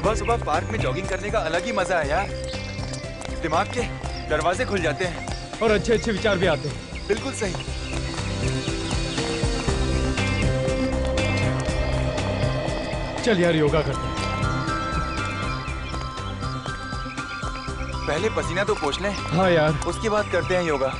सुबह सुबह पार्क में जॉगिंग करने का अलग ही मजा है यार। दिमाग के दरवाजे खुल जाते हैं और अच्छे अच्छे विचार भी आते हैं। बिल्कुल सही। चल यार योगा करते हैं। पहले पसीना तो पोंछ लें। हाँ यार। उसके बाद करते हैं योगा।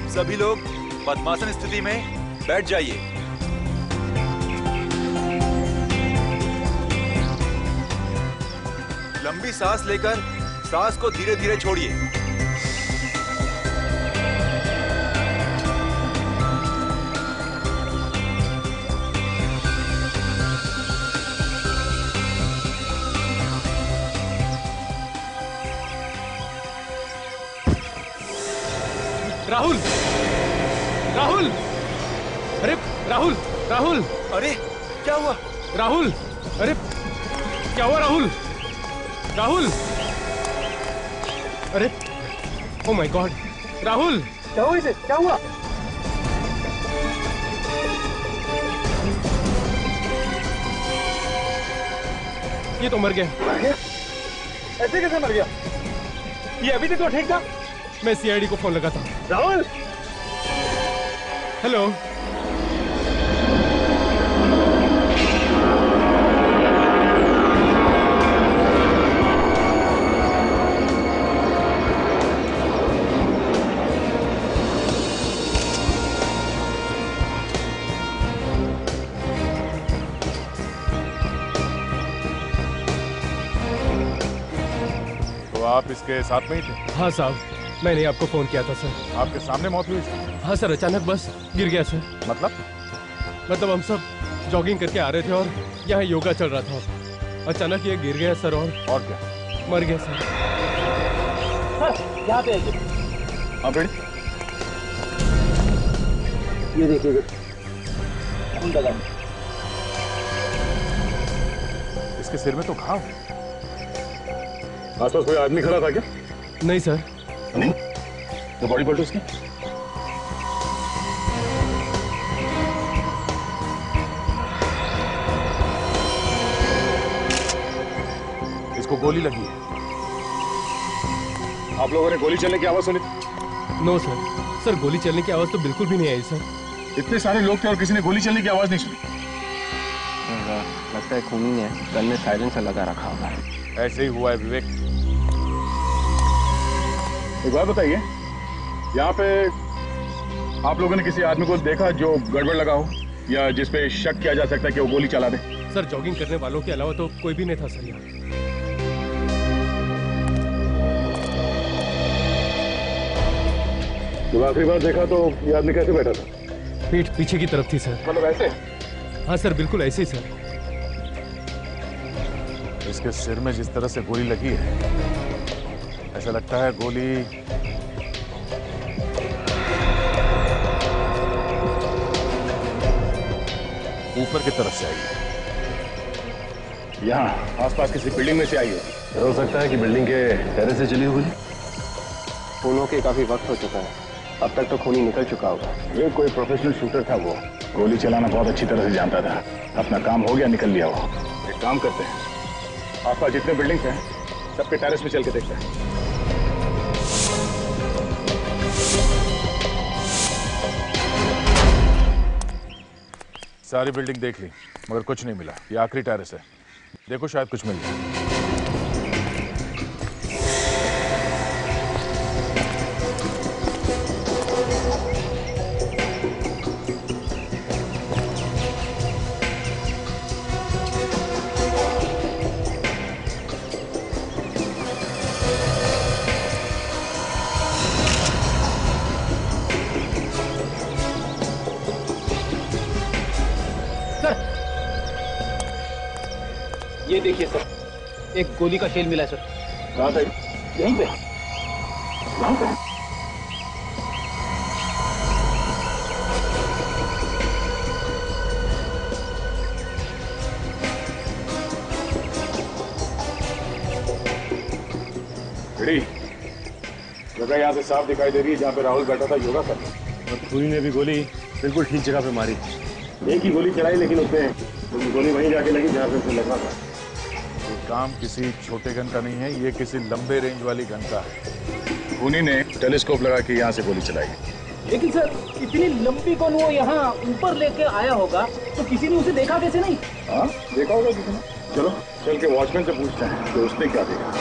सभी लोग पद्मासन स्थिति में बैठ जाइए। लंबी सांस लेकर सांस को धीरे धीरे छोड़िए। राहुल, राहुल, अरे राहुल, राहुल, अरे क्या हुआ? राहुल, अरे क्या हुआ राहुल? राहुल, अरे ओ माय गॉड, राहुल, क्या हुआ इसे? क्या हुआ? ये तो मर गया। मर गया? ऐसे कैसे मर गया? ये अभी तक तो ठीक था। मैं सीआईडी को फोन लगाता हूँ। राहुल, हेलो। तो आप इसके साथ में ही थे? हाँ साहब, मैंने आपको फोन किया था सर। आपके सामने मौत हुई? हाँ सर, अचानक बस गिर गया सर। मतलब हम सब जॉगिंग करके आ रहे थे और यहाँ योगा चल रहा था। अचानक ये गिर गया सर और क्या? मर गया सर। यहाँ पे आइए। आप रेडी? ये देखिए इसके सिर में तो घाव। आसपास कोई आदमी खड़ा था क्या? नहीं सर। नहीं? तो बॉडी पलटो उसकी। इसको गोली लगी है। आप लोगों ने गोली चलने की आवाज सुनी थी? No sir. सर गोली चलने की आवाज तो बिल्कुल भी नहीं आई सर। इतने सारे लोग थे और किसी ने गोली चलने की आवाज नहीं सुनी? लगता है खूनी ने गन में साइलेंसर लगा रखा होगा। ऐसे ही हुआ है विवेक। एक बात बताइए, यहाँ पे आप लोगों ने किसी आदमी को देखा जो गड़बड़ लगा हो या जिस पे शक किया जा सकता है कि वो गोली चला दे? सर जॉगिंग करने वालों के अलावा तो कोई भी नहीं था सर यहाँ। जब आखिरी बार देखा तो ये आदमी कैसे बैठा था? पीठ पीछे की तरफ थी सर। मतलब ऐसे? हाँ सर, बिल्कुल ऐसे ही सर। इसके सिर में जिस तरह से गोली लगी है, ऐसा लगता है गोली ऊपर की तरफ से आई है। यहाँ आसपास किसी बिल्डिंग में से आई होगी। हो सकता है कि बिल्डिंग के टेरेस से चली होगी। खूनों के काफी वक्त हो चुका है, अब तक तो खूनी निकल चुका होगा। ये कोई प्रोफेशनल शूटर था, वो गोली चलाना बहुत अच्छी तरह से जानता था। अपना काम हो गया, निकल लिया वो। एक काम करते हैं, आसपास जितने बिल्डिंग्स हैं सबके टेरेस पे चल के देखते हैं। सारी बिल्डिंग देख ली मगर कुछ नहीं मिला। ये आखिरी टेरेस है, देखो शायद कुछ मिल जाए। ये देखिए सर, एक गोली का शेल मिला है सर। कहाँ पे? यहीं पे। कहाँ पे? जगह यहाँ से साफ दिखाई दे रही है जहाँ पे राहुल बैठा था योगा करने। और खूनी ने भी गोली बिल्कुल ठीक जगह पे मारी। एक ही गोली चलाई लेकिन उसने गोली वहीं जाके लगी जहाँ पे उसे लगना था। ये काम किसी छोटे गन का नहीं है, ये किसी लंबे रेंज वाली गन का है। खूनी ने टेलीस्कोप लगा के यहाँ से गोली चलाई। लेकिन सर इतनी लंबी कौन वो यहाँ ऊपर लेके आया होगा तो किसी ने उसे देखा कैसे नहीं? हाँ देखा होगा किसी ने। चलो चल के वॉचमैन से पूछते हैं कि उसने क्या देखा।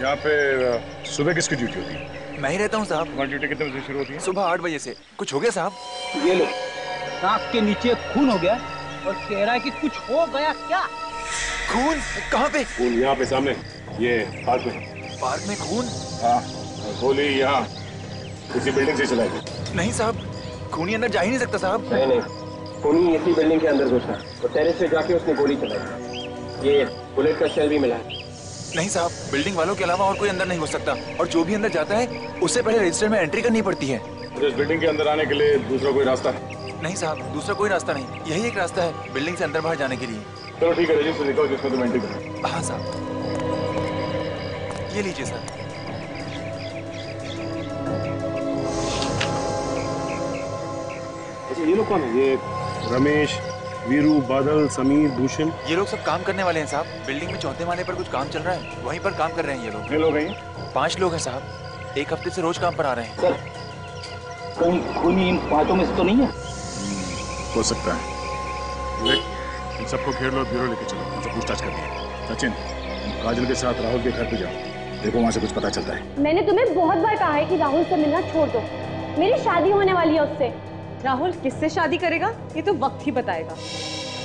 यहाँ पे सुबह किसकी ड्यूटी होती है? मैं ही रहता हूँ साहब। तुम्हारी ड्यूटी कितने बजे शुरू होती है? सुबह 8 बजे से। कुछ हो गया साहब? ये लो, नाक के नीचे खून हो गया और कह रहा है कि कुछ हो गया क्या? खून? कहाँ पे? खून यहाँ पे सामने, ये पार्क में। पार्क में खून? हाँ, गोली यहाँ किसी बिल्डिंग से चलाई गई। नहीं साहब, खूनी अंदर जा ही नहीं सकता साहब। नहीं, खूनी इसी बिल्डिंग के अंदर घुसा और टेरेस पे जाके उसने गोली चलाई। ये बुलेट का शेल भी मिला है। नहीं साहब, बिल्डिंग वालों के अलावा और कोई अंदर नहीं घुस सकता, और जो भी अंदर जाता है उससे पहले रजिस्टर में एंट्री करनी पड़ती है। तो इस बिल्डिंग के अंदर आने के लिए दूसरा कोई रास्ता है? नहीं साहब, दूसरा कोई रास्ता नहीं, यही एक रास्ता है बिल्डिंग से अंदर बाहर जाने के लिए। चलो ठीक है, रजिस्टर दिखाओ जिसमें तुम एंट्री करो। हाँ साहब, ये लीजिए सर। अच्छा ये लोग कौन है? ये रमेश, वीरू, बादल, समीर, भूषण। ये लोग सब काम करने वाले हैं साहब। बिल्डिंग में चौथे माले पर कुछ काम चल रहा है, वहीं पर काम कर रहे हैं ये लोग। कितने लोग हैं? 5 लोग हैं साहब, एक हफ्ते से रोज काम पर आ रहे हैं। सर कहीं खूनी इन 5 में से तो नहीं है? हो सकता है। इन सबको घेर लो, ब्यूरो लेके चलो, उनसे पूछताछ करनी है। सचिन, काजल के साथ राहुल के घर पे जाओ, देखो वहाँ से कुछ पता चलता है। मैंने तुम्हें बहुत बार कहा है कि राहुल से मिलना छोड़ दो, मेरी शादी होने वाली है उससे। राहुल किससे शादी करेगा ये तो वक्त ही बताएगा,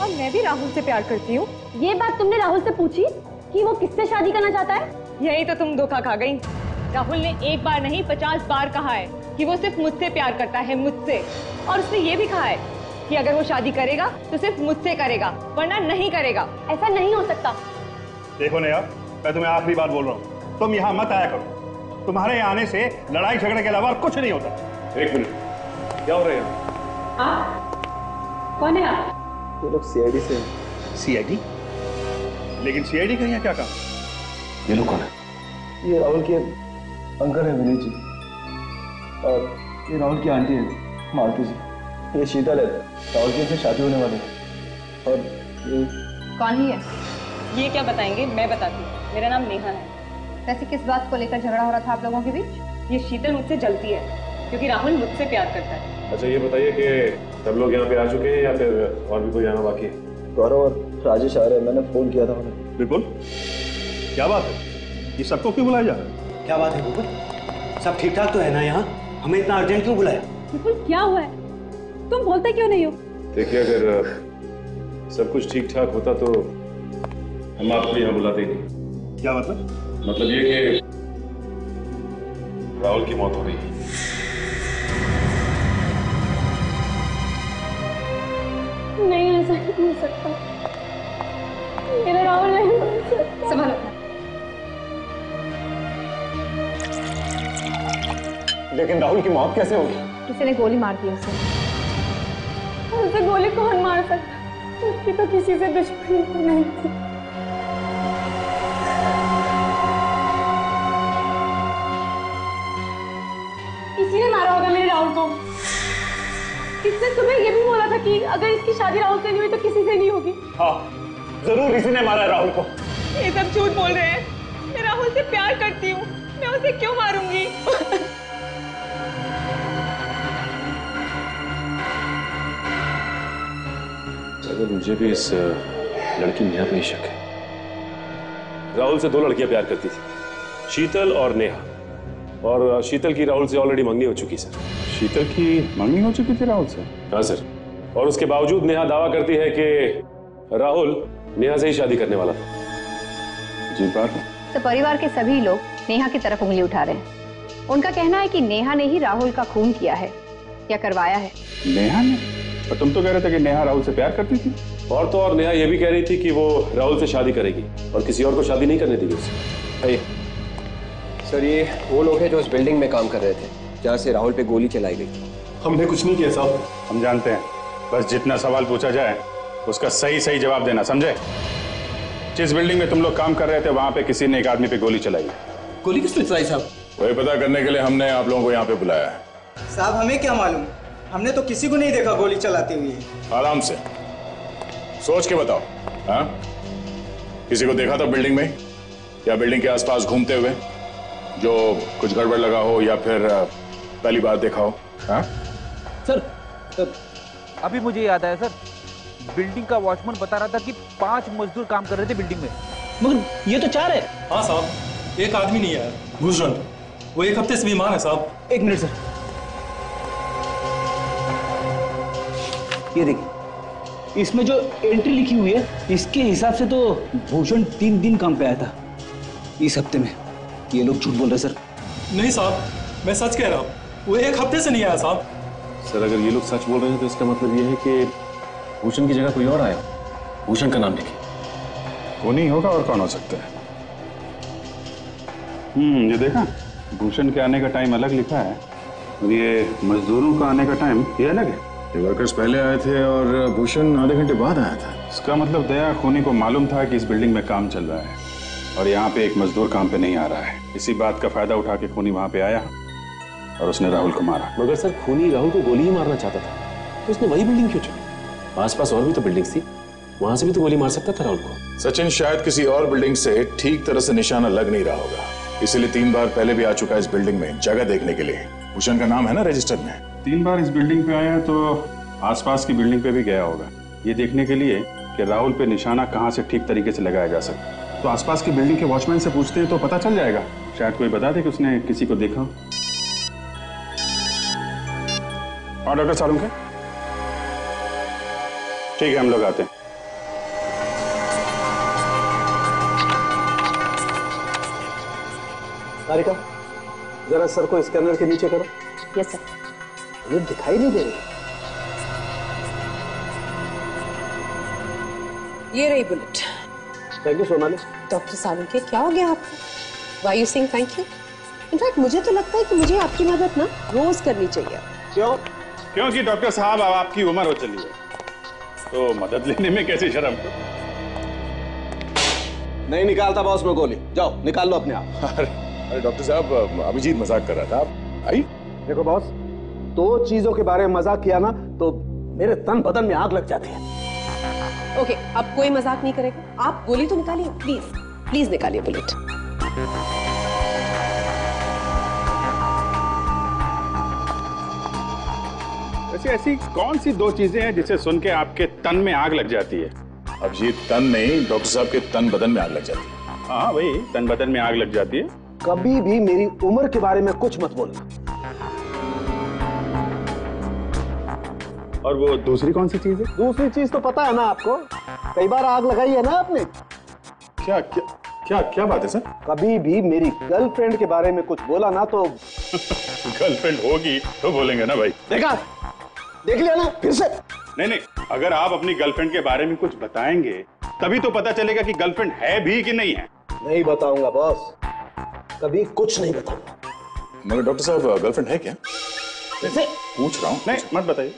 और मैं भी राहुल से प्यार करती हूँ। ये बात तुमने राहुल से पूछी कि वो किससे शादी करना चाहता है? यही तो तुम धोखा खा गई। राहुल ने एक बार नहीं 50 बार कहा है कि वो सिर्फ मुझसे प्यार करता है, मुझसे। और उसने ये भी कहा है कि अगर वो शादी करेगा तो सिर्फ मुझसे करेगा, वरना नहीं करेगा। ऐसा नहीं हो सकता। देखो नेहा, मैं तुम्हें आखिरी बार बोल रहा हूँ, तुम यहाँ मत आया करो। तुम्हारे आने से लड़ाई झगड़े के अलावा कुछ नहीं होता। एक मिनट, क्या हो रहा है यहाँ? कौन है आप? ये लोग सीआईडी से। सीआईडी? लेकिन सीआईडी का यहाँ क्या काम? ये लोग कौन है? ये राहुल के अंकल है विनीत जी, और ये राहुल की आंटी है मालती जी। ये शीतल है, राहुल की से शादी होने वाली है। और ये कौन ही है? ये क्या बताएंगे, मैं बताती हूँ। मेरा नाम नेहा है। वैसे किस बात को लेकर झगड़ा हो रहा था आप लोगों के बीच? ये शीतल मुझसे जलती है क्योंकि राहुल मुझसे प्यार करता है। अच्छा ये बताइए कि सब लोग यहाँ पे आ चुके हैं या फिर और भी कोई आना बाकी है? गौरव और राजेश आ रहे हैं, मैंने फोन किया था उन्हें। बिल्कुल, क्या बात है? ये सबको क्यों बुलाया जा रहा है? क्या बात है बुलबुल, सब ठीक ठाक तो है ना यहाँ? हमें इतना अर्जेंट क्यों बुलाया? बिल्कुल क्या हुआ है, तुम बोलते क्यों नहीं हो? देखिए अगर सब कुछ ठीक ठाक होता तो हम आपको यहाँ बुलाते ही नहीं। क्या मतलब? मतलब ये कि राहुल की मौत हो गई है। नहीं, ऐसा नहीं हो सकता। मेरा राहुल नहीं हो सकता। संभालो। लेकिन राहुल की मौत कैसे होगी? किसी ने गोली मार दी उसे। उसे गोली कौन मार सकता? उसकी तो किसी से दुश्मनी नहीं थी। किसी ने मारा होगा मेरे राहुल को। इसने तुम्हें ये भी बोला था कि अगर इसकी शादी राहुल से नहीं हुई तो किसी से नहीं होगी। हाँ, जरूर इसी ने मारा है राहुल को। ये सब झूठ बोल रहे हैं। मैं राहुल से प्यार करती हूँ, मैं उसे क्यों मारूंगी? अगर मुझे भी इस लड़की नेहा पे ही शक है। राहुल से 2 लड़कियां प्यार करती थी, शीतल और नेहा। और शीतल की राहुल से ऑलरेडी मंगनी हो चुकी सर। शीतल की मंगनी हो चुकी थी राहुल से? हाँ सर, और उसके बावजूद नेहा दावा करती है कि राहुल नेहा से ही शादी करने वाला था। जी बात है। तो परिवार के सभी लोग नेहा की तरफ उंगली उठा रहे हैं। उनका कहना है कि नेहा ने ही राहुल का खून किया है या करवाया है। नेहा ने? पर तुम तो कह रहे थे कि नेहा राहुल से प्यार करती थी। और तो और नेहा ये भी कह रही थी कि वो राहुल से शादी करेगी और किसी और को शादी नहीं करने देगी उसे। सर ये वो लोग हैं जो उस बिल्डिंग में काम कर रहे थे जहाँ से राहुल पे गोली चलाई गई थी। हमने कुछ नहीं किया साहब। हम जानते हैं, बस जितना सवाल पूछा जाए उसका सही सही जवाब देना, समझे? जिस बिल्डिंग में तुम लोग काम कर रहे थे वहां पे किसी ने एक आदमी पे गोली चलाई। गोली किसने चलाई साहब? वही पता करने के लिए हमने आप लोगों को यहाँ पे बुलाया है। साहब हमें क्या मालूम, हमने तो किसी को नहीं देखा गोली चलाते हुए। आराम से सोच के बताओ। हाँ, किसी को देखा था बिल्डिंग में या बिल्डिंग के आसपास घूमते हुए जो कुछ गड़बड़ लगा हो या फिर पहली बार देखा हो? हाँ सर अभी मुझे याद आया सर, बिल्डिंग का वॉचमैन बता रहा था कि 5 मजदूर काम कर रहे थे बिल्डिंग में। मगर ये तो 4 है। हाँ साहब, एक आदमी नहीं आया, भूषण, वो 1 हफ्ते से बीमार है साहब। 1 मिनट सर, ये देखिए इसमें जो एंट्री लिखी हुई है इसके हिसाब से तो भूषण 3 दिन काम पे आया था इस हफ्ते में। ये लोग झूठ बोल रहे सर। नहीं साहब, मैं सच कह रहा हूँ, वो 1 हफ्ते से नहीं आया साहब। सर अगर ये लोग सच बोल रहे हैं तो इसका मतलब ये है कि भूषण की जगह कोई और आया। भूषण का नाम लिखे। वो नहीं होगा और कौन हो सकता है? ये देखा, भूषण के आने का टाइम अलग लिखा है और ये मजदूरों का आने का टाइम ये अलग है। वर्कर्स पहले आए थे और भूषण आधे घंटे बाद आया था। इसका मतलब दया खूनी को मालूम था कि इस बिल्डिंग में काम चल रहा है और यहाँ पे एक मजदूर काम पे नहीं आ रहा है। इसी बात का फायदा उठा के खूनी वहां पे आया और उसने राहुल को मारा। मगर सर खूनी राहुल को गोली ही मारना चाहता था तो उसने वही बिल्डिंग क्यों चुनी? आसपास और भी तो बिल्डिंग्स थी, वहां से भी तो गोली मार सकता था राहुल को। सचिन शायद किसी और बिल्डिंग से ठीक तरह से निशाना लग नहीं रहा होगा, इसीलिए 3 बार पहले भी आ चुका है इस बिल्डिंग में जगह देखने के लिए। भूषण का नाम है ना रजिस्टर में। 3 बार इस बिल्डिंग पे आया तो आसपास की बिल्डिंग पे भी गया होगा, ये देखने के लिए कि राहुल पे निशाना कहाँ से ठीक तरीके से लगाया जा सकता। तो आसपास की बिल्डिंग के वॉचमैन से पूछते हैं तो पता चल जाएगा, शायद कोई बता दे कि उसने किसी को देखा। और डॉक्टर सालुंके, ठीक है हम लोग आते हैं। सारिका, जरा सर को स्कैनर के नीचे करो। Yes sir. ये दिखाई नहीं दे रही। ये रही bullet. Thank you Sonali. Doctor Salunke, क्या हो गया आपको? Why you saying thank you? In fact मुझे तो लगता है कि मुझे आपकी मदद ना रोज करनी चाहिए। क्यों? क्योंकि डॉक्टर साहब अब आपकी उम्र हो चली है तो मदद लेने में कैसी शर्म? नहीं निकालता बॉस में गोली, जाओ निकाल लो अपने आप। अरे डॉक्टर साहब, अभिजीत मजाक कर रहा था। आप आई? देखो बॉस, 2 चीजों के बारे में मजाक किया ना तो मेरे तन बदन में आग लग जाती है। ओके, अब कोई मजाक नहीं करेगा। आप गोली तो निकालिए, प्लीज प्लीज निकालिए बुलेट। वैसे ऐसी कौन सी 2 चीजें हैं जिसे सुन के आपके तन में आग लग जाती है? अभिजीत तन नहीं, डॉक्टर साहब के तन बदन में आग लग जाती है। हाँ वही, तन बदन में आग लग जाती है। कभी भी मेरी उम्र के बारे में कुछ मत बोलना। और वो दूसरी कौन सी चीज है? दूसरी चीज तो पता है ना आपको, कई बार आग लगाई है ना आपने। क्या क्या क्या क्या बात है सर? कभी भी मेरी गर्लफ्रेंड के बारे में कुछ बोला ना तो गर्लफ्रेंड होगी तो बोलेंगे ना भाई। देखा, देख लिया ना फिर से। नहीं नहीं, अगर आप अपनी गर्लफ्रेंड के बारे में कुछ बताएंगे तभी तो पता चलेगा कि गर्लफ्रेंड है भी कि नहीं है। नहीं बताऊंगा बॉस, कभी कुछ नहीं बताऊंगा। मगर डॉक्टर साहब गर्लफ्रेंड है क्या? कैसे? पूछ रहा हूँ। नहीं मत बताइए,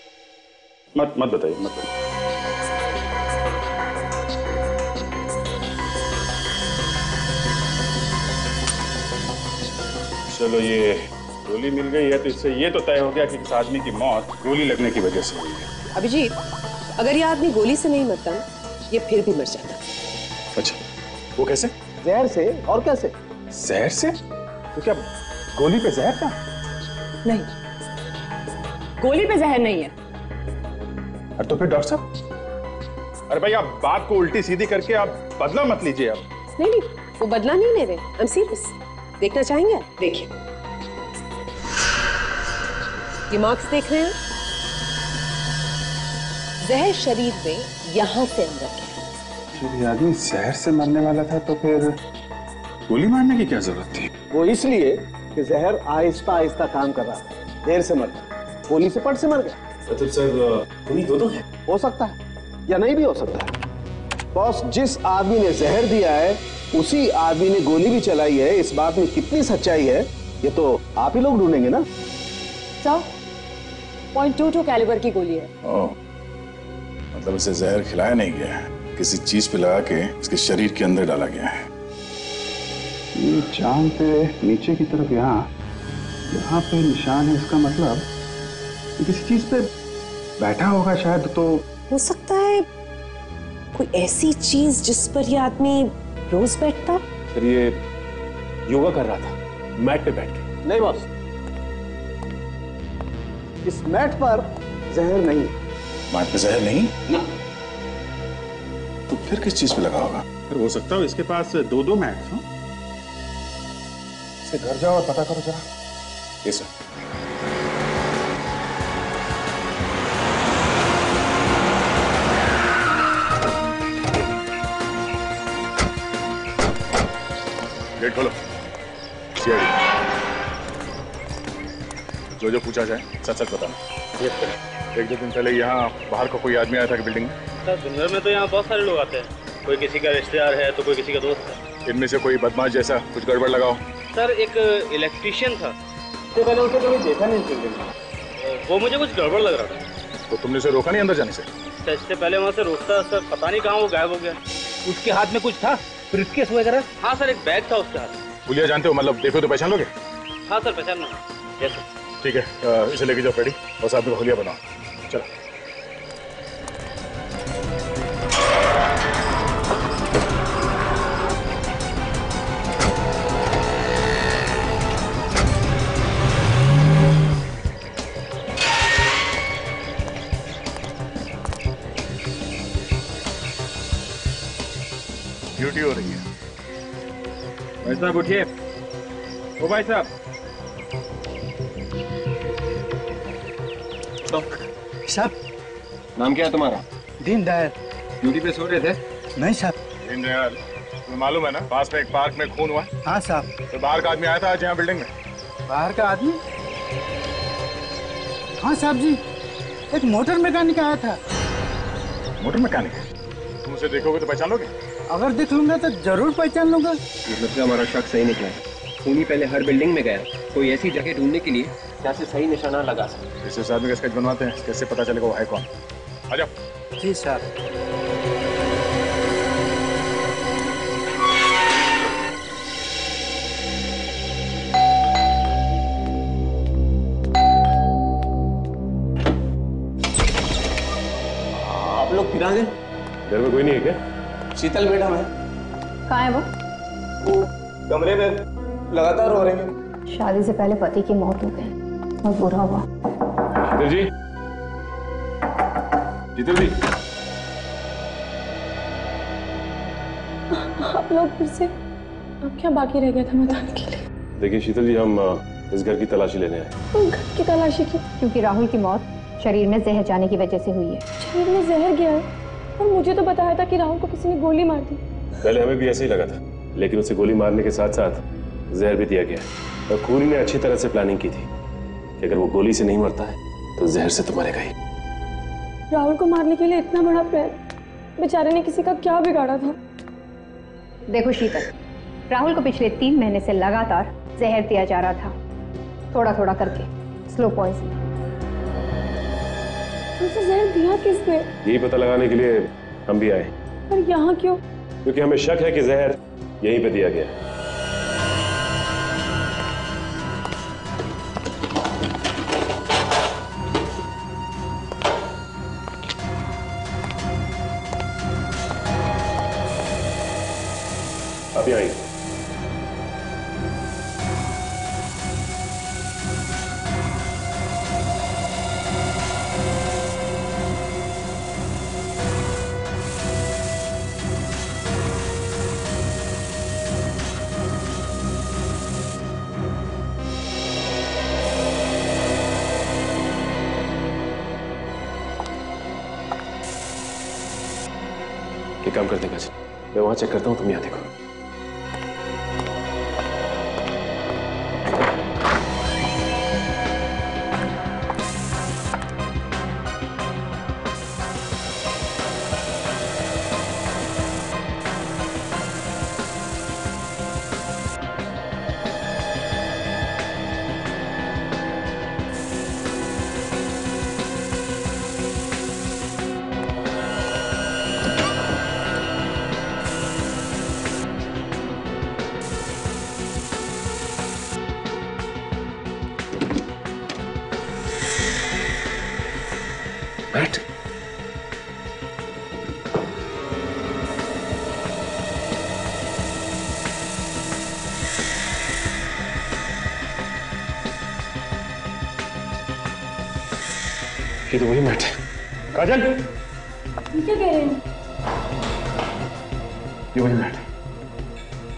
मत बताइए, मत बताइए। चलो ये गोली मिल गई है तो इससे ये तो तय हो गया कि इस आदमी की मौत गोली लगने की वजह से हुई है। अभिजीत, अगर ये आदमी गोली से नहीं मरता ये फिर भी मर जाता। अच्छा, वो कैसे? जहर से। और कैसे? जहर से? तो क्या गोली पे जहर था? नहीं, गोली पे जहर नहीं है। अरे तो फिर डॉक्टर साहब, अरे भाई आप बात को उल्टी सीधी करके आप बदला मत लीजिए। आप नहीं, वो बदला नहीं ले रहे। I am serious. देखना चाहेंगे? देखिए, ये मार्क्स देख रहे हैं? जहर शरीर में यहां से अंदर गया। जब ये आदमी जहर से मरने वाला था तो फिर गोली मारने की क्या जरूरत थी? वो इसलिए कि जहर आहिस्ता आहिस्ता काम कर रहा था, देर से मर गया, गोली से पट से मर गया। मतलब सर उन्हीं दोनों है? हो सकता है या नहीं भी हो सकता है। बॉस, जिस आदमी ने जहर दिया है उसी आदमी ने गोली भी चलाई है। इस बात में कितनी सच्चाई है ये तो आप ही लोग ढूंढेंगे ना। सर, .22 कैलिबर की गोली है। ओह, मतलब इसे जहर खिलाया नहीं गया है, किसी चीज पे लगा के इसके शरीर के अंदर डाला गया है। ये जान पे नीचे की तरफ यहाँ पे निशान है, इसका मतलब ये किसी चीज पे बैठा होगा शायद। तो हो सकता है कोई ऐसी चीज जिस पर ये आदमी रोज बैठता। सर ये योगा कर रहा था मैट पे बैठ के। नहीं बॉस, इस मैट पर जहर नहीं है। मैट पे जहर नहीं ना, तो फिर किस चीज पे लगा होगा? फिर हो सकता है इसके पास दो मैट्स हो। इसे घर जाओ और पता करो जरा। ये सर। गेट खोलो। सीआईडी, जो पूछा जाए सच सच बताना। एक दो दिन पहले यहाँ बाहर का कोई आदमी आया था कि बिल्डिंग में? सर दिन भर में तो यहाँ बहुत सारे लोग आते हैं, कोई किसी का रिश्तेदार है तो कोई किसी का दोस्त है। इनमें से कोई बदमाश जैसा कुछ गड़बड़ लगाओ। सर एक इलेक्ट्रिशियन था, इससे पहले उसे कभी देखा नहीं बिल्डिंग में। वो मुझे कुछ गड़बड़ लग रहा था। तो तुमने उसे रोका नहीं अंदर जाने से? सर इससे पहले वहाँ से रोकता, सर पता नहीं कहाँ वो गायब हो गया। उसके हाथ में कुछ था, ब्रीफकेस वगैरह? हाँ सर, एक बैग था उसके हाथ में। पुलिया जानते हो, मतलब देखो तो पहचान लोगे? हाँ सर पहचान लो। Yes sir. ठीक है, इसे लेके जाओ पेडी और साथ में होलिया बनाओ। चलो। ड्यूटी हो रही है। भाई साहब उठिए। ओ भाई साहब। साहब, नाम क्या है तुम्हारा? दीनदयाल। ड्यूटी पे सो रहे थे? नहीं साहब। दीनदयाल, तुम्हें मालूम है ना पास में एक पार्क में खून हुआ? हाँ साहब। तो बाहर का आदमी आया था आज यहाँ बिल्डिंग में? बाहर का आदमी? हाँ साहब जी, एक मोटर मैकेनिक आया था। Motor mechanic? तुम उसे देखोगे तो पहचान लोगे? अगर देख लूंगा तो जरूर पहचान लूंगा। मतलब से हमारा शक सही निकला है। खूनी पहले हर बिल्डिंग में गया, कोई ऐसी जगह ढूंढने के लिए जहाँ से सही निशाना लगा सके। इस आदमी का स्केच बनवाते हैं, कैसे पता चलेगा वो है कौन? आ जाओ। जी साहब। आप लोग फिर आ गए? घर में कोई नहीं है क्या? शीतल मैडम है। कहाँ है वो? कमरे में लगातार रो रही है। शादी से पहले पति की मौत हो गई, बहुत बुरा हुआ। शीतल जी, शीतल जी। आप लोग फिर से, अब क्या बाकी रह गया था बताने के लिए? देखिए शीतल जी, हम इस घर की तलाशी लेने आए। घर की तलाशी की? क्योंकि राहुल की मौत शरीर में जहर जाने की वजह से हुई है। शरीर में जहर गया है? और मुझे तो बताया था कि राहुल को किसी ने गोली मार दी। पहले हमें भी ऐसे ही लगा था, लेकिन उसे गोली मारने के साथ साथ जहर भी दिया गया। और खूनी ने अच्छी तरह से प्लानिंग की थी कि अगर वो गोली से नहीं मरता है तो जहर से तो मरेगा ही। राहुल को मारने के लिए इतना बड़ा प्रयत्न, बेचारे ने किसी का क्या बिगाड़ा था? देखो शीतल, राहुल को पिछले 3 महीने से लगातार जहर दिया जा रहा था, थोड़ा थोड़ा करके, स्लो पॉइजन। उसे जहर दिया किसने? यही पता लगाने के लिए हम भी आए। पर यहाँ क्यों? क्योंकि हमें शक है कि जहर यहीं पे दिया गया है। अभी आएंगे। एक काम करते हैं, मैं वहां चेक करता हूं, तुम यहाँ देखो। बैठ। ये तो वही मैट है। काजल, क्या कह रहे हैं? ये वही मैट है।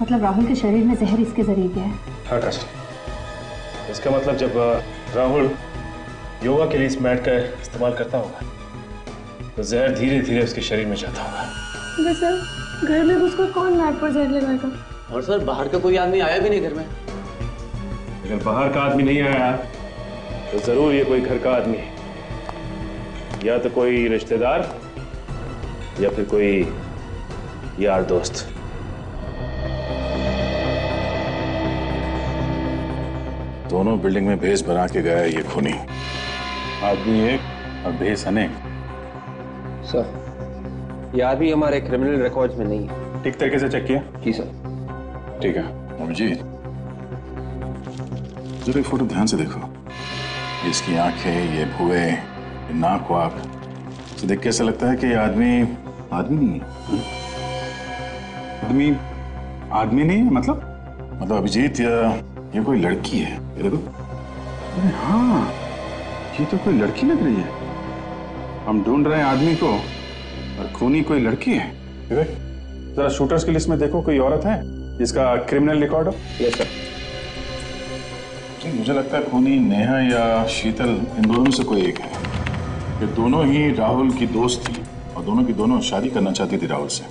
मतलब राहुल के शरीर में जहर इसके जरिए गया है? हाँ काजल, इसका मतलब जब राहुल योगा के लिए इस मैट का इस्तेमाल करता होगा तो जहर धीरे धीरे उसके शरीर में जाता होगा। सर घर में घुसकर कौन मैट पर जहर लगाएगा? और सर बाहर का कोई आदमी आया भी नहीं घर में। अगर बाहर का आदमी नहीं आया तो जरूर ये कोई घर का आदमी है, या तो कोई रिश्तेदार या फिर कोई यार दोस्त। दोनों बिल्डिंग में भेस बना के गया है ये खूनी। आदमी एक और भेस अनेक। सर ये आदमी हमारे क्रिमिनल रिकॉर्ड्स में नहीं है। ठीक तरीके से चेक किया? जी सर। ठीक है। अभिजीत, जरा ये फोटो ध्यान से देखो। इसकी आंखें, ये भुए, ये नाक वाक, इसे देख के ऐसा लगता है कि ये आदमी नहीं है। आदमी नहीं है मतलब अभिजीत, ये कोई लड़की है। ये देखो। अरे हाँ, ये तो कोई लड़की लग रही है। हम ढूंढ रहे हैं आदमी को और खूनी कोई लड़की है। जरा शूटर्स की लिस्ट में देखो, कोई औरत है जिसका क्रिमिनल रिकॉर्ड हो? Yes sir. मुझे लगता है खूनी नेहा या शीतल, इन दोनों में से कोई एक है। ये दोनों ही राहुल की दोस्त थी और दोनों की दोनों शादी करना चाहती थी राहुल से।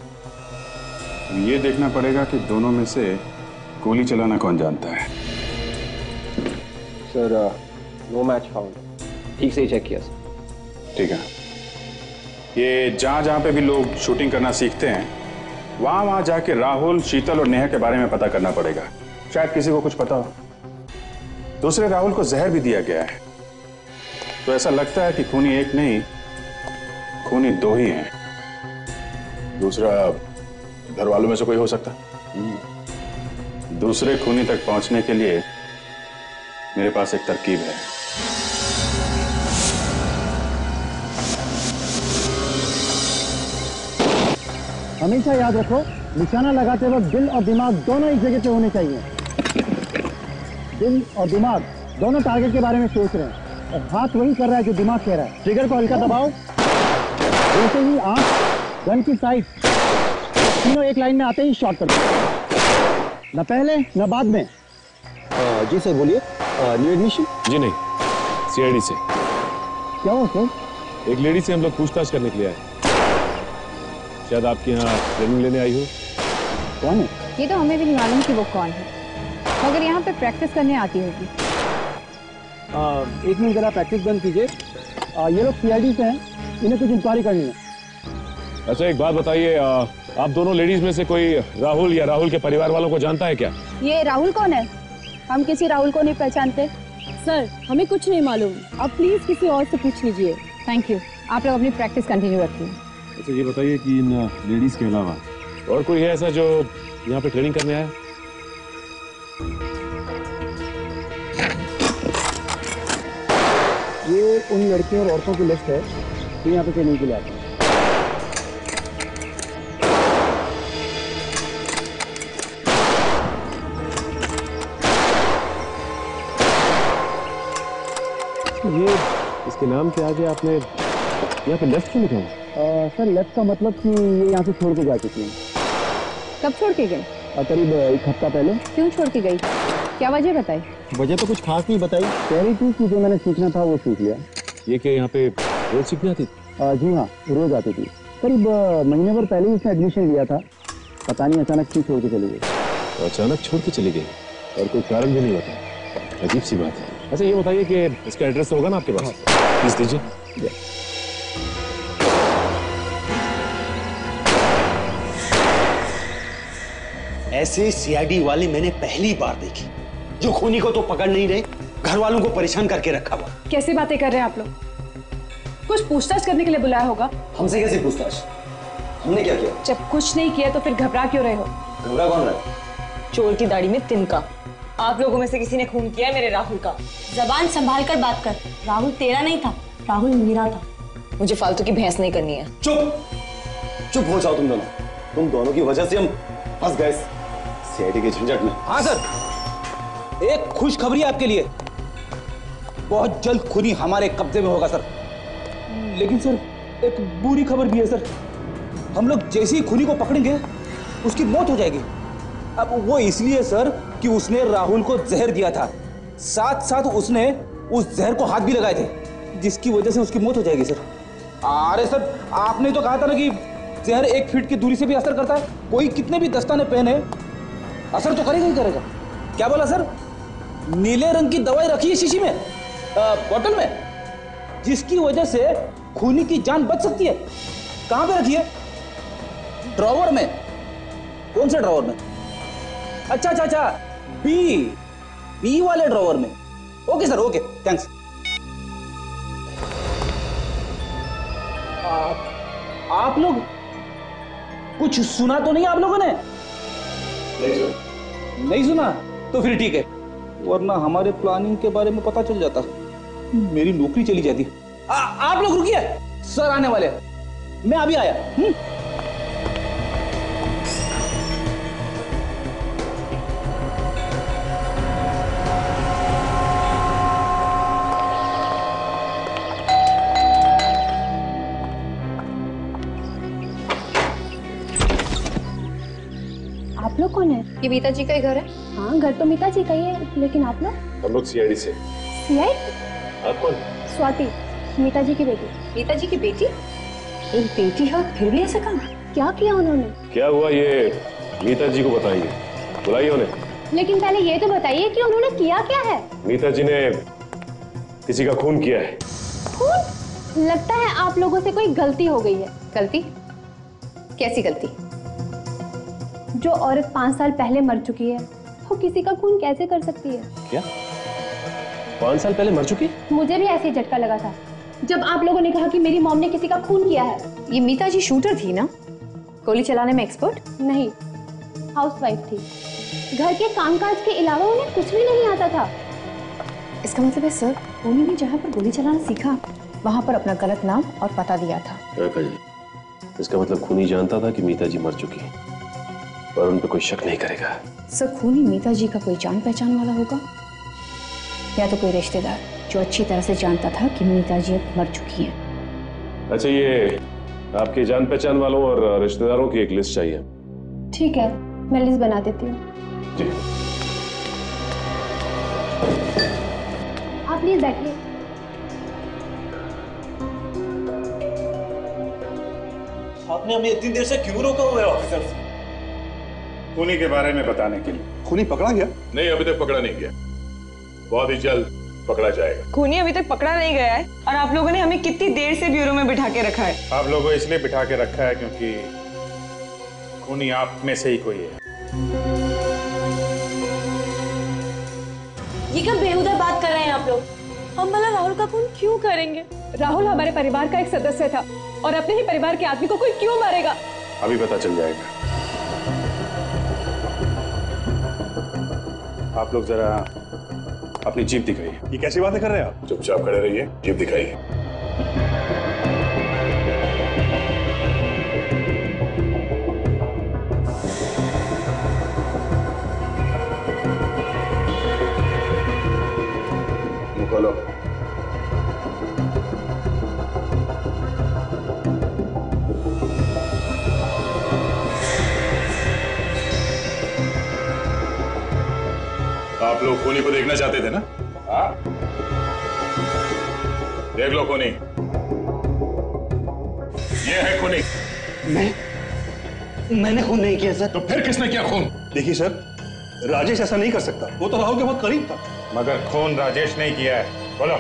ये देखना पड़ेगा कि दोनों में से गोली चलाना कौन जानता है। Sir no match found. ठीक से ही चेक किया सर। ठीक है। ये जहां पे भी लोग शूटिंग करना सीखते हैं, वहां जाके राहुल, शीतल और नेहा के बारे में पता करना पड़ेगा। शायद किसी को कुछ पता हो। दूसरे राहुल को जहर भी दिया गया है, तो ऐसा लगता है कि खूनी एक नहीं, खूनी दो ही हैं। दूसरा घर वालों में से कोई हो सकता? दूसरे खूनी तक पहुंचने के लिए मेरे पास एक तरकीब है। हमेशा याद रखो, निशाना लगाते वक्त दिल और दिमाग दोनों एक जगह पे होने चाहिए। दिल और दिमाग दोनों टारगेट के बारे में सोच रहे हैं और हाथ वही कर रहा है जो दिमाग कह रहा है। ट्रिगर को हल्का दबाओ। जैसे ही आंख, गन की साइड, तीनों एक लाइन में आते ही शॉट कर दो। न पहले न बाद में। जी सर बोलिए। New admission? जी नहीं, सीआईडी से। क्या हुआ सर? एक लेडी से हम लोग पूछताछ करने के लिए आए। शायद आपके यहाँ ट्रेनिंग लेने आई हो। कौन है? ये तो हमें भी नहीं मालूम कि वो कौन है, मगर यहाँ पे प्रैक्टिस करने आती होगी। एक मिनट जरा प्रैक्टिस बंद कीजिए। ये लोग सीआईडी से हैं, इन्हें कुछ इंक्वायरी करनी है। अच्छा एक बात बताइए, आप दोनों लेडीज में से कोई राहुल या राहुल के परिवार वालों को जानता है क्या? ये राहुल कौन है? हम किसी राहुल को नहीं पहचानते। सर हमें कुछ नहीं मालूम, आप प्लीज किसी और से पूछ लीजिए। Thank you. आप लोग अपनी प्रैक्टिस कंटिन्यू रखिए। अच्छा ये बताइए कि इन लेडीज के अलावा और कोई है ऐसा जो यहाँ पे ट्रेनिंग करने आया? ये उन लड़कियों और औरतों की लिस्ट है जो यहाँ पे ट्रेनिंग के लिए आते हैं। ये इसके नाम के आगे आपने यहाँ पे लेफ्ट क्यों लिखा है? सर लेफ्ट का मतलब कि ये यहाँ से छोड़ के जा चुकी हैं। कब छोड़ के गई? करीब एक हफ्ता पहले। क्यों छोड़ के गई? क्या वजह बताई? वजह तो कुछ खास नहीं बताई, कह रही थी कि जो मैंने सीखना था वो सीख लिया। ये क्या यहाँ पे रोज सीखने आती? जी हाँ, रोज आती थी। करीब महीने भर पहले ही उसने एडमिशन लिया था, पता नहीं अचानक क्यों छोड़ के चली गई। तो अचानक छोड़ के चली गई और कोई कारण भी नहीं बता? अजीब सी बात है। अच्छा ये बताइए कि इसका एड्रेस होगा ना आपके पास? प्लीज दीजिए। ऐसे सीआईडी वाले मैंने पहली बार देखी, जो खूनी को तो पकड़ नहीं रहे, घर वालों को परेशान करके रखा हुआ। कैसी बातें कर रहे हैं आप लोग? कुछ पूछताछ करने के लिए बुलाया होगा। हमसे कैसे पूछताछ? हमने क्या किया? जब कुछ नहीं किया तो फिर घबरा क्यों रहे हो? घबरा कौन रहा है? चोर की दाढ़ी में तिनका। आप लोगों में से किसी ने खून किया है मेरे राहुल का। जबान संभाल कर बात कर। राहुल तेरा नहीं था, राहुल मेरा था। मुझे फालतू की बहस नहीं करनी है। चुप हो जाओ तुम दोनों की वजह से हम फंस गए सीआईडी के झंझट में। हाँ सर, एक खुशखबरी आपके लिए, बहुत जल्द खूनी हमारे कब्जे में होगा सर। लेकिन सर एक बुरी खबर भी है सर, हम लोग जैसे ही खूनी को पकड़ेंगे उसकी मौत हो जाएगी। अब वो इसलिए सर कि उसने राहुल को जहर दिया था, साथ साथ उसने उस जहर को हाथ भी लगाए थे, जिसकी वजह से उसकी मौत हो जाएगी सर। अरे सर, आपने तो कहा था ना कि जहर 1 फीट की दूरी से भी असर करता है। कोई कितने भी दस्ताने पहने असर तो करेगा ही करेगा। क्या बोला सर? नीले रंग की दवाई रखी है शीशी में, बोतल में, जिसकी वजह से खूनी की जान बच सकती है। कहां पे रखी है? ड्रॉवर में। कौन से ड्रॉवर में? अच्छा, बी वाले ड्रॉवर में। Okay sir, okay, thanks. आप लोग कुछ सुना तो नहीं आप लोगों ने? नहीं सुना तो फिर ठीक है, वरना हमारे प्लानिंग के बारे में पता चल जाता, मेरी नौकरी चली जाती। आप लोग रुकिए, सर आने वाले, मैं अभी आया। आप लोग कौन है? ये मीता जी का ही घर है। हाँ, घर तो मीता जी का ही है, लेकिन आप लोग? हम लोग सीआईडी से। सीआईडी? आप कौन? स्वाति, मीता जी की बेटी। मीता जी की बेटी? एक बेटी है, फिर भी ऐसा काम? क्या किया उन्होंने? क्या हुआ ये मीता जी को बताइए, बुलाइए उन्हें। लेकिन पहले ये तो बताइए कि उन्होंने किया क्या है? मीता जी ने किसी का खून किया है। खून? लगता है आप लोगों से कोई गलती हो गई है। गलती? कैसी गलती? जो औरत 5 साल पहले मर चुकी है, वो किसी का खून कैसे कर सकती है? क्या 5 साल पहले मर चुकी? मुझे भी ऐसे ही झटका लगा था जब आप लोगों ने कहा कि मेरी मॉम ने किसी का खून किया है। ये मीता जी शूटर थी ना? गोली चलाने में एक्सपर्ट? नहीं, हाउसवाइफ थी। घर के कामकाज के अलावा उन्हें कुछ भी नहीं आता था। इसका मतलब है सर, उन्होंने जहाँ पर गोली चलाना सीखा वहां पर अपना गलत नाम और पता दिया था। इसका मतलब खूनी जानता था कि मीता जी मर चुकी है और उन पर कोई शक नहीं करेगा। सर, खूनी मीता जी का कोई जान पहचान वाला होगा, या तो कोई रिश्तेदार जो अच्छी तरह से जानता था कि मीता जी अब मर चुकी हैं। अच्छा, ये आपके जान पहचान वालों और रिश्तेदारों की एक लिस्ट चाहिए। ठीक है, मैं लिस्ट बना देती हूँ। आप प्लीज बैठिए। आपने हमें इतनी देर से क्यों रोका हुआ है ऑफिसर? खूनी के बारे में बताने के लिए। खूनी पकड़ा गया? नहीं, अभी तक पकड़ा नहीं गया, बहुत ही जल्द पकड़ा जाएगा। खूनी अभी तक पकड़ा नहीं गया है और आप लोगों ने हमें कितनी देर से ब्यूरो में बिठा के रखा है? आप लोगों को इसलिए बिठा के रखा है क्योंकि खूनी आप में से ही कोई है। ये क्या बेहुदा बात कर रहे हैं आप लोग? हम भला राहुल का खून क्यों करेंगे? राहुल हमारे परिवार का एक सदस्य था और अपने ही परिवार के आदमी को कोई क्यों मारेगा? अभी पता चल जाएगा। आप लोग जरा अपनी जीप दिखाइए। ये कैसी बातें कर रहे हैं आप? चुपचाप खड़े रहिए, जीप दिखाइए। खोलो। आप लोग खूनी को देखना चाहते थे ना? हाँ, देख लो खूनी। ये है खूनी। मैंने खून नहीं किया सर। तो फिर किसने किया खून? देखिए सर, राजेश ऐसा नहीं कर सकता, वो तो राहुल के बहुत करीब था। मगर खून राजेश नहीं किया है। बोलो,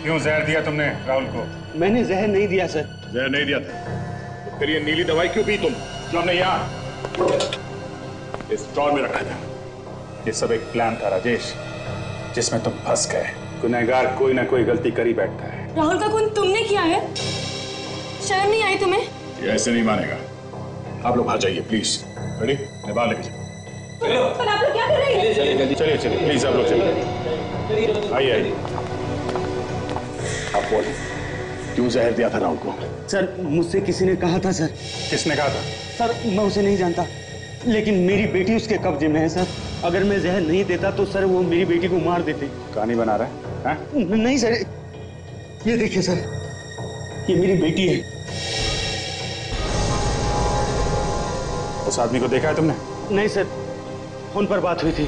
क्यों जहर दिया तुमने राहुल को? मैंने जहर नहीं दिया सर। जहर नहीं दिया था तो फिर ये नीली दवाई क्यों पी तुम, जो हमने यहाँ इस स्टोर में रखा था? ये सब एक प्लान था राजेश, जिसमें तुम फंस गए। गुनहगार कोई ना कोई गलती कर ही बैठता है। राहुल का खून तुमने किया है? शर्म नहीं आई तुम्हें? ये ऐसे नहीं मानेगा। आप लोग बाहर जाइए प्लीज। रेडी? मैं बाहर लेके जाऊँ। पर आप लोग क्या कर रहे हैं? चलिए चलिए प्लीज, आप लोग चलिए। आइए आइए। आप बोलिए, क्यों जहर दिया था राहुल को? सर मुझसे किसी ने कहा था सर। किसने कहा था? सर मैं उसे नहीं जानता, लेकिन मेरी बेटी उसके कब्जे में है सर। अगर मैं जहर नहीं देता तो सर वो मेरी बेटी को मार देते। कहानी बना रहा है? नहीं सर, ये देखिए सर, ये मेरी बेटी है। उस आदमी को देखा है तुमने? नहीं सर, फोन पर बात हुई थी।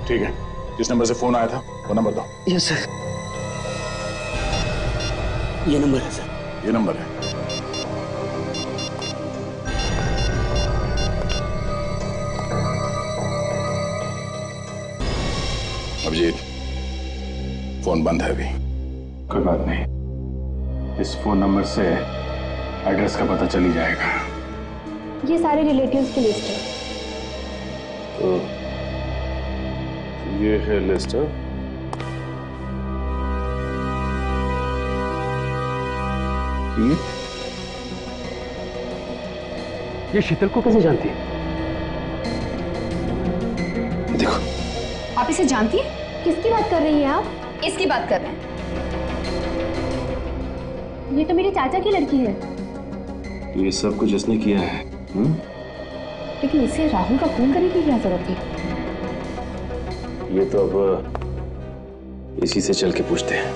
ठीक है, जिस नंबर से फोन आया था वो नंबर दो। यस सर, ये नंबर है सर। ये नंबर है। अभिजीत, फोन बंद है अभी। कोई बात नहीं, इस फोन नंबर से एड्रेस का पता चल ही जाएगा। ये सारे रिलेटिव्स की लिस्ट है। तो ये है लिस्ट। ये शीतल को कैसे जानती है? देखो, आप इसे जानती है? किसकी बात कर रही हैं आप? इसकी बात कर रहे हैं। ये तो मेरे चाचा की लड़की है। ये सब कुछ इसने किया है। लेकिन इसे राहुल का खून करने की क्या जरूरत थी? ये तो अब इसी से चल के पूछते हैं।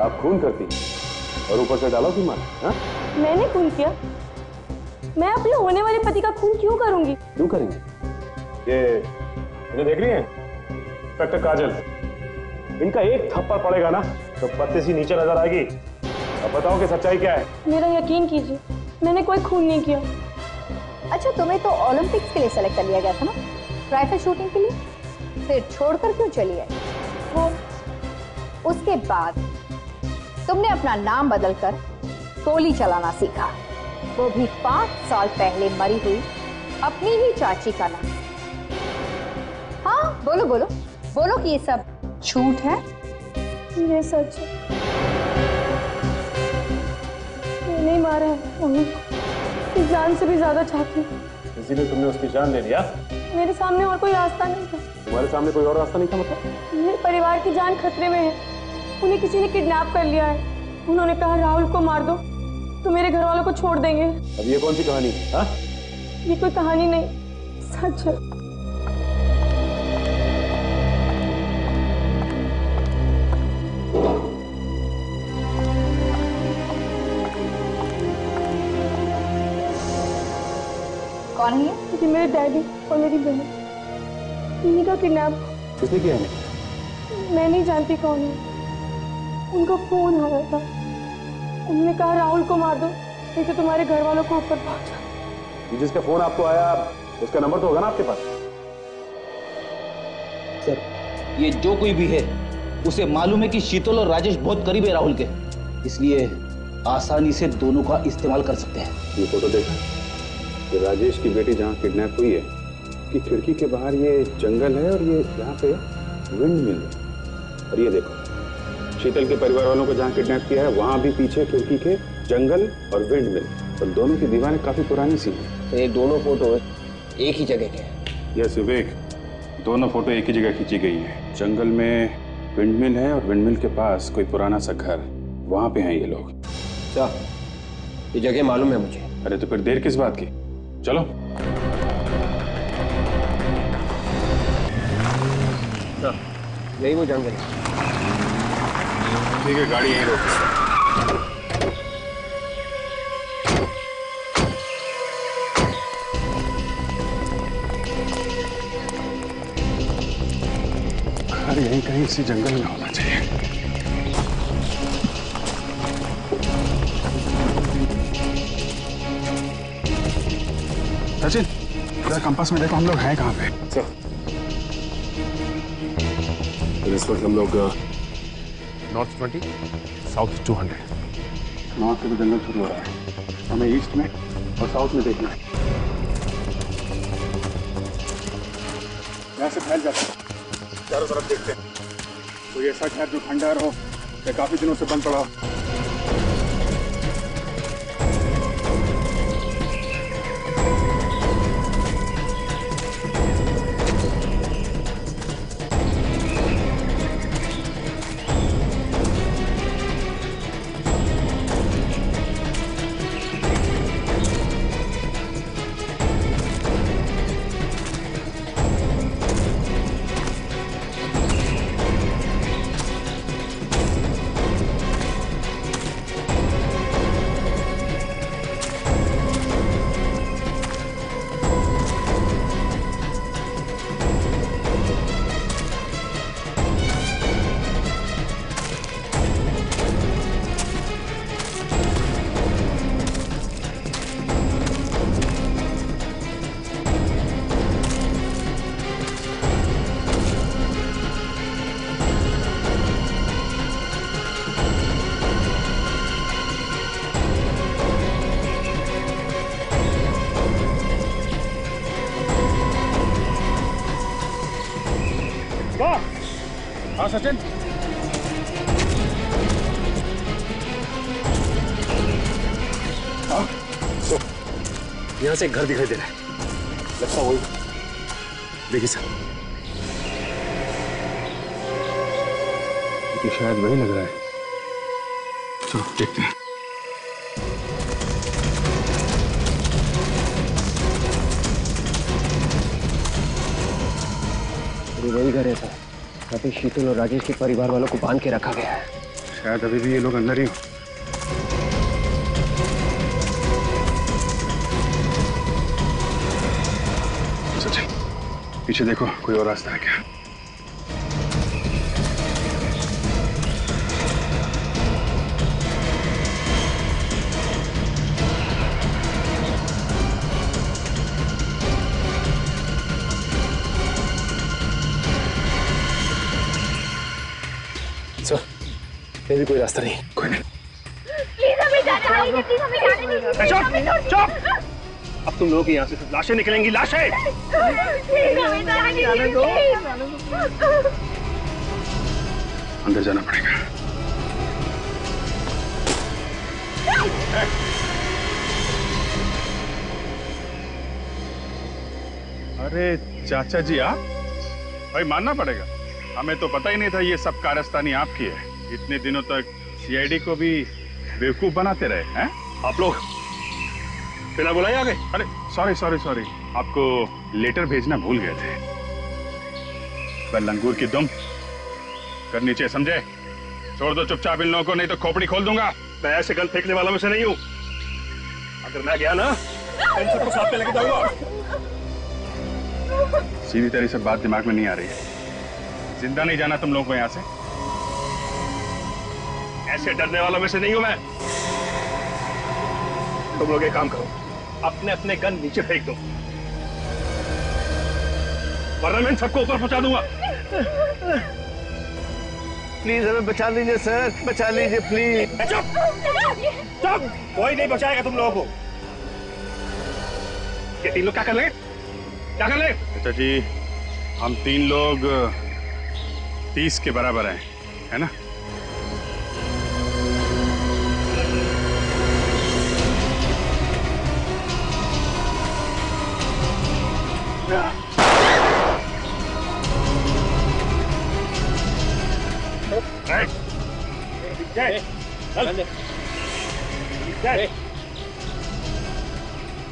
आप खून करती और ऊपर से डालो की मार। मैंने खून किया? मैं अपने होने वाले पति का खून क्यों करूंगी? क्यों करेंगे? ये इन्हें देख रही हैं? इंस्पेक्टर काजल, इनका एक थप्पड़ पड़ेगा ना तो पत्ते सी नीचे नजर आएगी। अब बताओ कि सच्चाई क्या है? मेरा यकीन कीजिए, मैंने कोई खून नहीं किया। अच्छा, तुम्हें तो ओलंपिक्स के लिए सेलेक्ट कर लिया गया था ना, राइफल शूटिंग के लिए, फिर छोड़कर क्यों चली आई? वो उसके बाद तुमने अपना नाम बदलकर गोली चलाना सीखा, वो भी 5 साल पहले मरी हुई अपनी ही चाची का नाम। हाँ बोलो बोलो बोलो कि ये सब झूठ है। ये सच है, मैंने ही मारा है। इस जान से भी ज्यादा चाहती हूँ। इसीलिए तुमने उसकी जान ले लिया? मेरे सामने और कोई रास्ता नहीं था। तुम्हारे सामने कोई और रास्ता नहीं था? मतलब मेरे परिवार की जान खतरे में है। उन्हें किसी ने किडनैप कर लिया है। उन्होंने कहा राहुल को मार दो तो मेरे घर वालों को छोड़ देंगे। अब ये कौन सी कहानी है? ये कोई कहानी नहीं, सच है। कौन है ये? ये मेरे डैडी और मेरी बहन, इन्हीं का किडनैप। किसने किया है? मैं नहीं जानती कौन है। उनका फोन आया था, उन्होंने कहा राहुल को मार दो नहीं तो तुम्हारे घर वालों को ऊपर पहुंचा। जिसका फोन आपको आया उसका नंबर तो होगा ना आपके पास? सर, ये जो कोई भी है उसे मालूम है कि शीतल और राजेश बहुत करीब है राहुल के, इसलिए आसानी से दोनों का इस्तेमाल कर सकते हैं। ये फोटो देखा कि राजेश की बेटी जहाँ किडनैप हुई है कि खिड़की के बाहर ये जंगल है और ये यहाँ पे विंड मिल है। और ये देखो शीतल के परिवार वालों को जहाँ किडनैप किया है वहाँ भी पीछे खिड़की के जंगल और विंड मिल, और दोनों की दीवारें काफी पुरानी सी हैं। तो ये दोनों फोटो एक ही जगह के हैं? यस विवेक, दोनों फोटो एक ही जगह खींची गई है। जंगल में विंडमिल है और विंडमिल के पास कोई पुराना सा घर, वहां पे हैं ये लोग। क्या ये जगह मालूम है मुझे? अरे तो फिर देर किस बात की, चलो। यही वो जंगल है। ठीक है, गाड़ी यहीं रोक। घर यहीं कहीं इसी जंगल में होना चाहिए। सचिन, इधर कंपास में देखो हम लोग हैं कहाँ पे। इस वक्त हम लोग नॉर्थ 20 साउथ 200। नॉर्थ से तो जंगल शुरू हो रहा है, हमें ईस्ट में और साउथ में देखना है। यहाँ से फैल जाते हैं, चारों तरफ देखते हैं कोई ऐसा शहर जो खंडहर हो या काफी दिनों से बंद पड़ा हो। सचिन। यहाँ से एक घर दिखाई दे रहा है, लगता वही। देखिए सर, ये शायद वही लग रहा है। चलो देखते हैं। ये वही घर है सर, यहाँ पे शीतल और राजेश के परिवार वालों को बांध के रखा गया है। शायद अभी भी ये लोग अंदर ही हो। सचिन, पीछे देखो, कोई और रास्ता है क्या? सर, ये भी कोई रास्ता नहीं। कोई नहीं। प्लीज हमें जाने दीजिए, प्लीज हमें जाने दीजिए। चुप! चुप! अब तुम लोगों की यहाँ से लाशें निकलेंगी, लाशें! प्लीज हमें जाने दो। अंदर जाना पड़ेगा। अरे चाचा जी, आप भाई मानना पड़ेगा, हमें तो पता ही नहीं था ये सब कारस्तानी आपकी है। इतने दिनों तक सीआईडी को भी बेवकूफ बनाते रहे हैं आप लोग। बिना बुलाए आ गए। अरे सॉरी सॉरी सॉरी, आपको लेटर भेजना भूल गए थे। पर लंगूर की दुम कर नीचे, समझे? छोड़ दो चुपचाप इन लोगों को, नहीं तो खोपड़ी खोल दूंगा। मैं ऐसे गन फेंकने वालों में से नहीं हूं। अगर मैं गया ना, इन सबको साथ में लेके जाऊंगा। सीधी तरह से बात दिमाग में नहीं आ रही है। जिंदा नहीं जाना तुम लोगों को यहाँ से। ऐसे डरने वालों में से नहीं हूं मैं। तुम लोग एक काम करो, अपने अपने गन नीचे फेंक दो, वरना मैं इन सबको ऊपर पहुंचा दूंगा। प्लीज हमें बचा लीजिए सर, बचा लीजिए प्लीज। चुप! चुप! कोई नहीं बचाएगा तुम लोगों को। ये तीन लोग क्या कर लेंगे? क्या कर लेंगे? चाचा जी, हम तीन लोग 30 के बराबर हैं, है ना?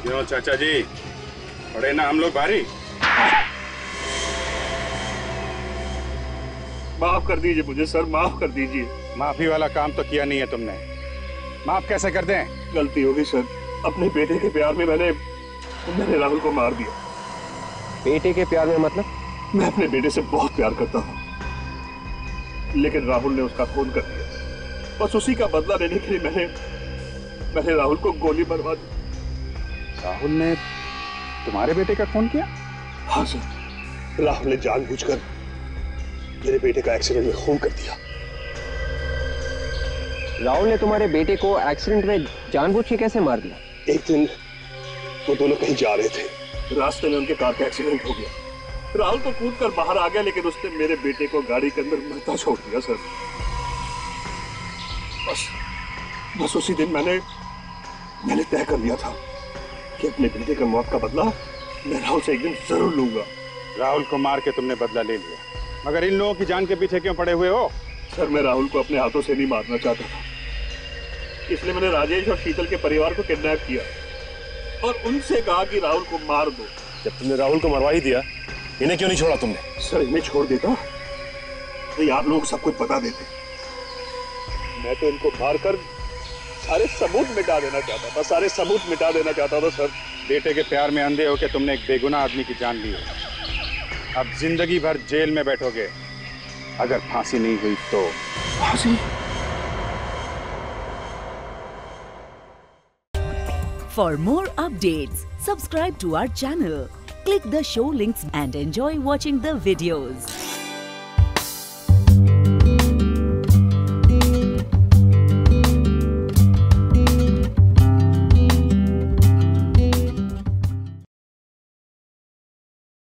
क्यों चाचा जी, पड़े ना हम लोग भारी? माफ कर दीजिए मुझे सर, माफ कर दीजिए। माफी वाला काम तो किया नहीं है तुमने, माफ कैसे कर दें? गलती होगी सर, अपने बेटे के प्यार में मैंने राहुल को मार दिया। बेटे के प्यार में मतलब? मैं अपने बेटे से बहुत प्यार करता हूँ, लेकिन राहुल ने उसका खून कर दिया। बस उसी का बदला लेने के लिए मैंने राहुल को गोली मरवा दी। राहुल ने तुम्हारे बेटे का खून किया? हाँ सर, राहुल ने जानबूझकर मेरे बेटे का एक्सीडेंट में खून कर दिया। राहुल ने तुम्हारे बेटे को एक्सीडेंट में जानबूझ के कैसे मार दिया? एक दिन वो दोनों कहीं जा रहे थे, रास्ते में उनके कार का एक्सीडेंट हो गया। राहुल तो कूद कर बाहर आ गया, लेकिन उसने मेरे बेटे को गाड़ी के अंदर मरता छोड़ दिया सर। बस उसी दिन मैंने तय कर लिया था कि अपने बेटे के मौत का बदला मैं राहुल से एक दिन जरूर लूंगा। राहुल को मार के तुमने बदला ले लिया, मगर इन लोगों की जान के पीछे क्यों पड़े हुए हो? सर, मैं राहुल को अपने हाथों से नहीं मारना चाहता था, इसलिए मैंने राजेश और शीतल के परिवार को किडनैप किया और उनसे कहा कि राहुल को मार दो। जब तुमने राहुल को मरवा ही दिया, इन्हें क्यों नहीं छोड़ा तुमने? सर, इन्हें छोड़ देता तो आप लोग सब कुछ बता देते। मैं तो इनको मारकर सारे सबूत मिटा देना चाहता था, सारे सबूत मिटा देना चाहता था सर। बेटे के प्यार में अंधे होकर तुमने एक बेगुनाह आदमी की जान ली है। अब जिंदगी भर जेल में बैठोगे, अगर फांसी नहीं हुई तो। फांसी? For more updates, subscribe to our channel, click the show links and enjoy watching the videos.